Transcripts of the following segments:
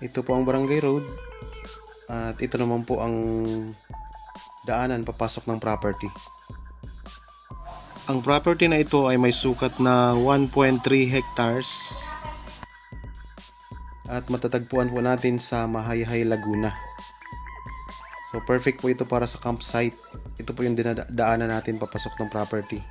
Ito po ang Barangay Road at ito naman po ang daanan papasok ng property. Ang property na ito ay may sukat na 1.3 hectares at matatagpuan po natin sa Mahayhay, Laguna. So perfect po ito para sa campsite. Ito po yung dinadaanan natin papasok ng property.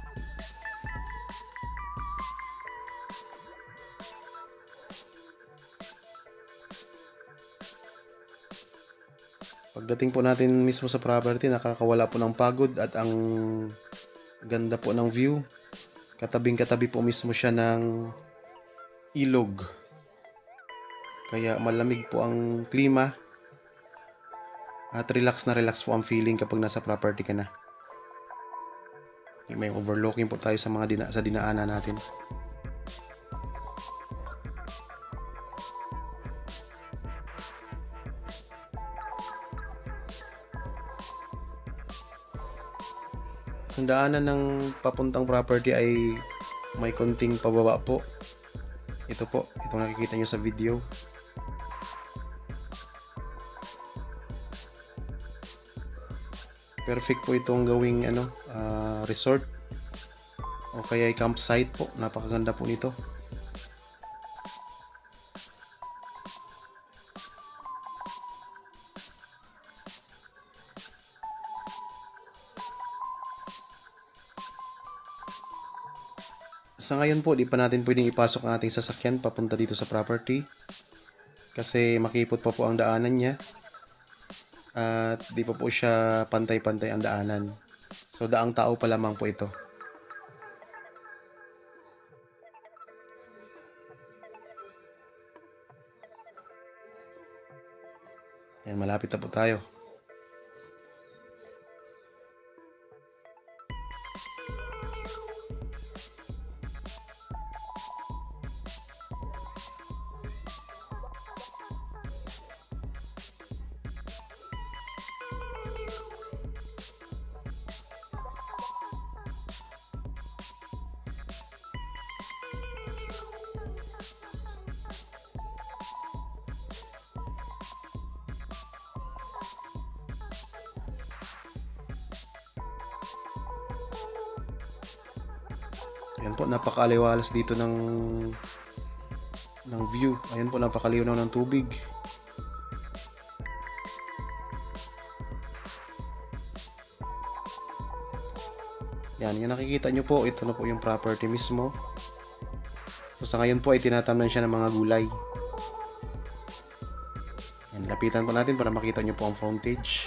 Pagdating po natin mismo sa property, nakakawala po ng pagod at ang ganda po ng view. Katabing-katabi po mismo siya ng ilog. Kaya malamig po ang klima at relax na relax po ang feeling kapag nasa property ka na. May overlooking po tayo sa mga dinaanan natin. Ang daanan ng papuntang property ay may konting pababa po. Ito po, itong nakikita nyo sa video. Perfect po itong gawing resort o kaya ay campsite po. Napakaganda po nito. Sa ngayon po, di pa natin pwedeng ipasok ang ating sasakyan papunta dito sa property kasi makipot pa po ang daanan niya at di pa po siya pantay-pantay ang daanan. So daang tao pa lamang po ito. Yan, malapit na po tayo. Ayan po, napakaliwalas dito ng view. Ayan po, napakalinaw ng tubig. Yan, yung nakikita nyo po, ito na po yung property mismo. So sa ngayon po ay tinatamnan siya ng mga gulay. Yan, lapitan po natin para makita nyo po ang frontage.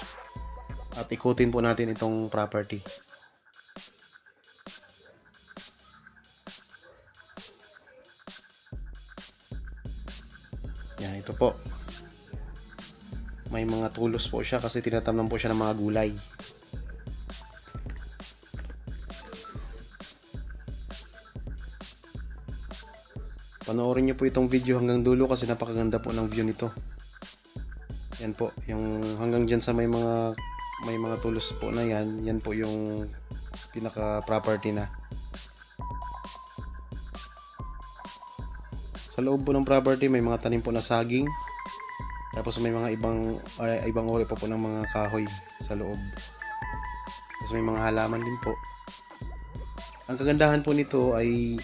At ikutin po natin itong property. Yan, ito po. May mga tulos po siya kasi tinatamnan po siya ng mga gulay. Panoorin nyo po itong video hanggang dulo kasi napakaganda po ng view nito. Yan po, yung hanggang dyan sa may mga tulos po na yan, yan po yung pinaka property na. Sa loob po ng property may mga tanim po na saging. Tapos may mga ibang uri pa po ng mga kahoy sa loob. Tapos may mga halaman din po. Ang kagandahan po nito ay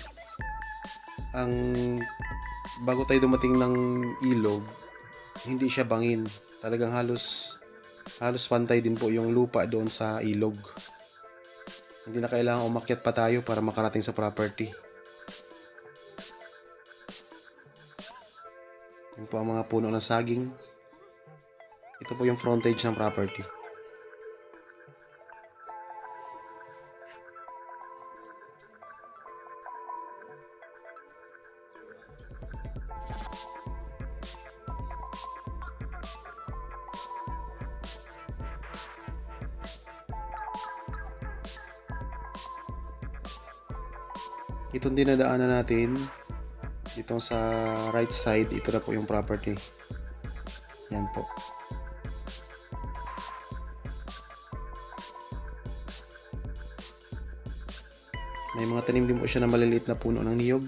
bago tayo dumating ng ilog, hindi siya bangin. Talagang halos pantay din po yung lupa doon sa ilog. Hindi na kailangan umakyat pa tayo para makarating sa property. Yan po ang mga puno ng saging. Ito po yung frontage ng property. Itong dinadaanan natin dito sa right side, ito na po yung property. Yan po. May mga tanim din po siya na maliliit na puno ng niyog.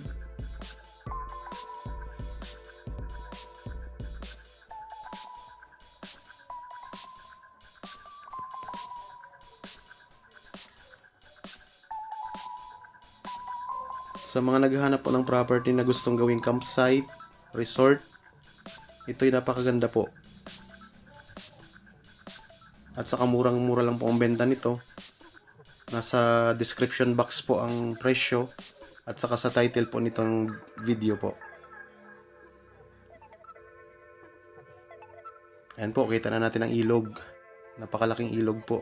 Sa mga naghahanap po ng property na gustong gawing campsite, resort, ito'y napakaganda po. At saka murang-mura lang po ang benta nito. Nasa description box po ang presyo at saka sa title po nitong video po. Ayan po, kita na natin ang ilog. Napakalaking ilog po.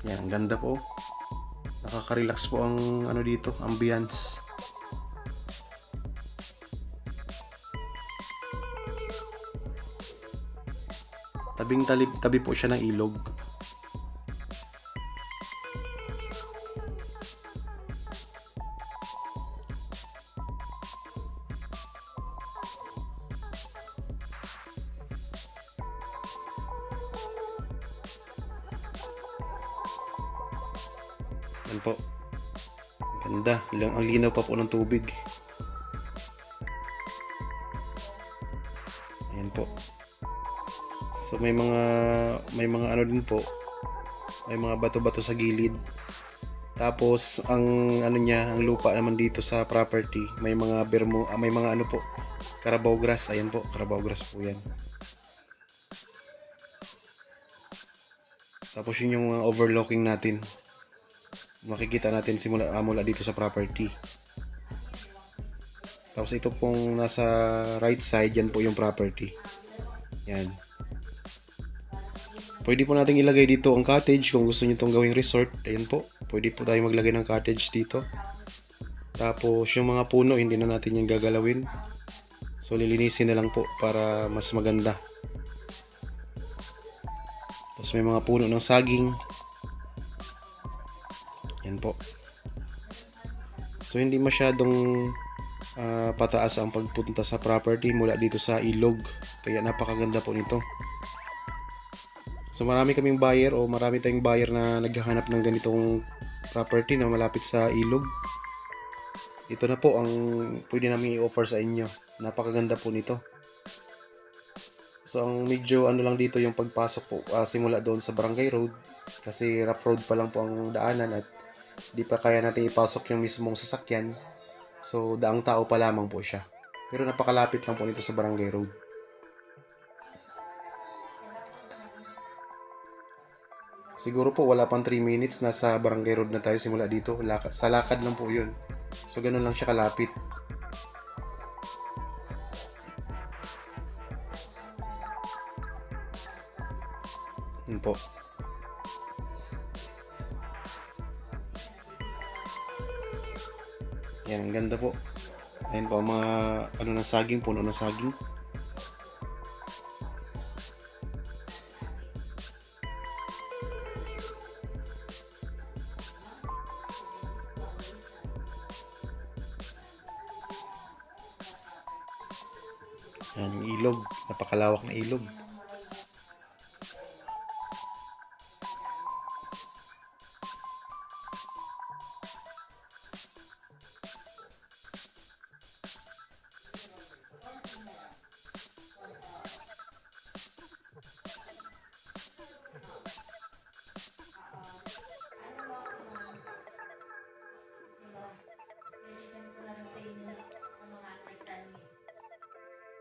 Yan, ang ganda po. Nakaka-relax po ang ano dito, ambience. Tabi po siya ng ilog. Yan po. Ganda. Ang linaw pa po ng tubig. Ayan po. So may mga ano din po. May mga bato-bato sa gilid. Tapos ang ano niya, ang lupa naman dito sa property, may mga may mga ano po, Carabao grass. Ayan po, Carabao grass po 'yan. Tapos yun yung overlooking natin. Makikita natin mula dito sa property. Tapos ito pong nasa right side, yan po yung property. Yan. Pwede po natin ilagay dito ang cottage kung gusto niyo itong gawing resort. Ayan po. Pwede po tayo maglagay ng cottage dito. Tapos yung mga puno, hindi na natin yung gagalawin. So lilinisin na lang po para mas maganda. Tapos may mga puno ng saging. Yan po. So hindi masyadong pataas ang pagpunta sa property mula dito sa ilog. Kaya napakaganda po nito. So marami kaming buyer o marami tayong buyer na naghahanap ng ganitong property na malapit sa ilog. Ito na po ang pwede namin i-offer sa inyo. Napakaganda po nito. So ang medyo ano lang dito yung pagpasok po simula doon sa Barangay Road. Kasi rough road pa lang po ang daanan at di pa kaya natin ipasok yung mismong sasakyan. So daang tao pa lamang po siya. Pero napakalapit lang po nito sa Barangay Road. Siguro po wala pang 3 minutes nasa Barangay Road na tayo simula dito. Sa lakad lang po yun. So ganun lang siya kalapit. Yun po. Yan, ang ganda po. Ayan po, mga ano ng saging, puno ng saging. Yan, yung ilog. Napakalawak na ilog.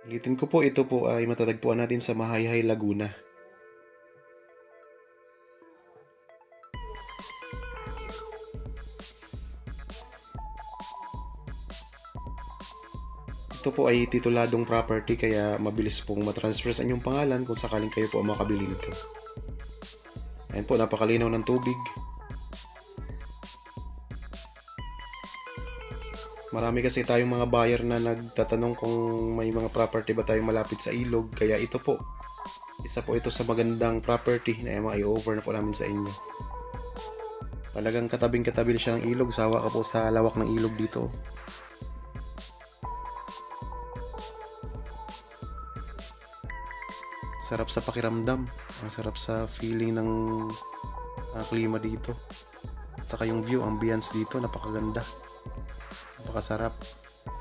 Ulitin ko po, ito po ay matatagpuan natin sa Mahayhay, Laguna. Ito po ay tituladong property kaya mabilis pong matransfer sa inyong pangalan kung sakaling kayo po makabili nito. Ayan po, napakalinaw ng tubig. Marami kasi tayong mga buyer na nagtatanong kung may mga property ba tayong malapit sa ilog. Kaya ito po, isa po ito sa magandang property na i-offer na po namin sa inyo. Talagang katabing-katabi siya ng ilog. Sawa ka po sa lawak ng ilog dito. Sarap sa pakiramdam. Ang sarap sa feeling ng klima dito. At saka yung view, ambience dito, napakaganda. Napakasarap.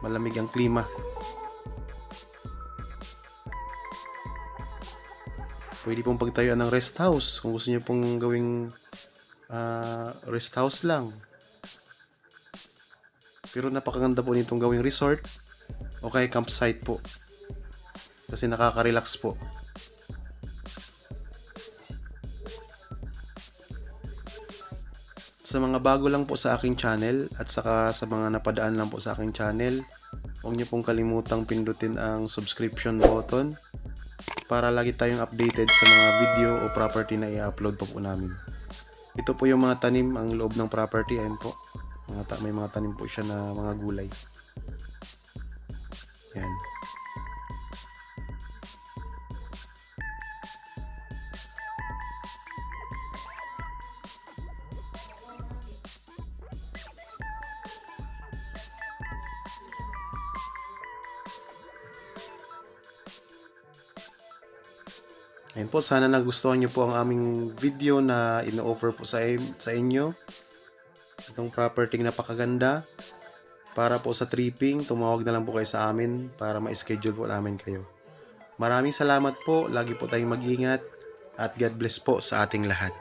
Malamig ang klima. Pwede pong pagtayuan ng rest house kung gusto niyo pong gawing rest house lang. Pero napakaganda po nitong gawing resort o kaya campsite po. Kasi nakaka-relax po. Sa mga bago lang po sa aking channel at saka sa mga napadaan lang po sa aking channel, huwag niyo pong kalimutang pindutin ang subscription button para lagi tayong updated sa mga video o property na i-upload po namin. Ito po yung mga tanim, ang loob ng property. Ayan po. May mga tanim po siya na mga gulay. Ayan. Ayan po, sana nagustuhan nyo po ang aming video na ino-offer po sa inyo. Itong property napakaganda. Para po sa tripping, tumawag na lang po kayo sa amin para ma-schedule po namin kayo. Maraming salamat po, lagi po tayong mag-ingat at God bless po sa ating lahat.